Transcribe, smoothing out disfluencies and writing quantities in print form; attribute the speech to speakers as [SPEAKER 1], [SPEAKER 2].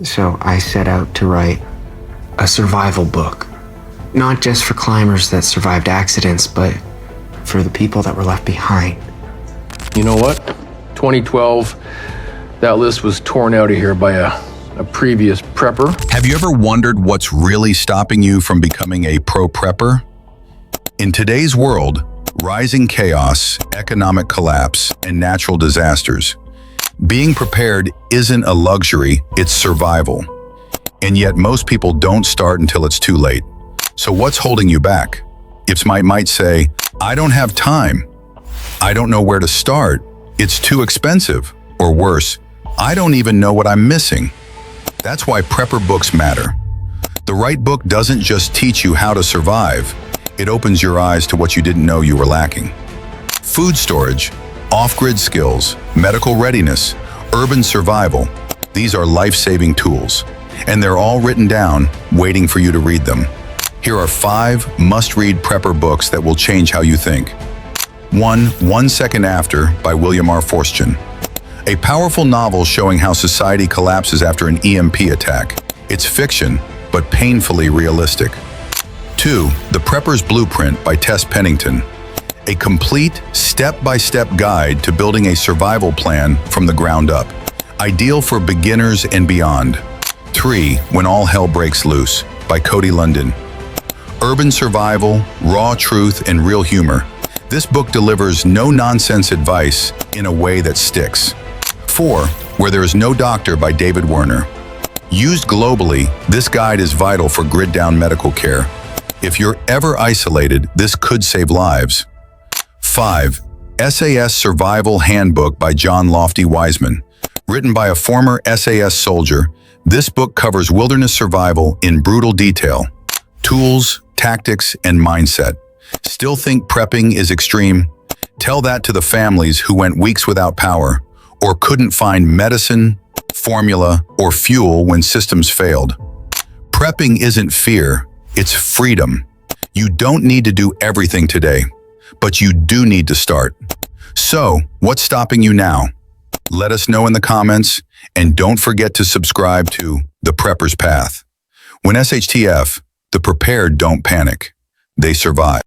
[SPEAKER 1] So I set out to write a survival book. Not just for climbers that survived accidents, but for the people that were left behind.
[SPEAKER 2] You know what? 2012, that list was torn out of here by a previous prepper.
[SPEAKER 3] Have you ever wondered what's really stopping you from becoming a pro prepper? In today's world, rising chaos, economic collapse, and natural disasters, being prepared isn't a luxury, it's survival. And yet most people don't start until it's too late. So what's holding you back? If might say, I don't have time. I don't know where to start. It's too expensive. Or worse, I don't even know what I'm missing. That's why prepper books matter. The right book doesn't just teach you how to survive. It opens your eyes to what you didn't know you were lacking. Food storage, off-grid skills, medical readiness, urban survival. These are life-saving tools. And they're all written down, waiting for you to read them. Here are 5 must-read prepper books that will change how you think. 1 Second After by William R. Forstchen. A powerful novel showing how society collapses after an EMP attack. It's fiction, but painfully realistic. 2 The Prepper's Blueprint by Tess Pennington. A complete, step-by-step guide to building a survival plan from the ground up. Ideal for beginners and beyond. 3 When All Hell Breaks Loose by Cody Lundin. Urban survival, raw truth, and real humor. This book delivers no-nonsense advice in a way that sticks. 4 Where There Is No Doctor by David Werner. Used globally, this guide is vital for grid-down medical care. If you're ever isolated, this could save lives. 5 SAS Survival Handbook by John Lofty Wiseman. Written by a former SAS soldier, this book covers wilderness survival in brutal detail. Tools, tactics, and mindset. Still think prepping is extreme? Tell that to the families who went weeks without power, or couldn't find medicine, formula, or fuel when systems failed. Prepping isn't fear, it's freedom. You don't need to do everything today, but you do need to start. So, what's stopping you now? Let us know in the comments, and don't forget to subscribe to The Prepper's Path. When SHTF, the prepared don't panic, they survive.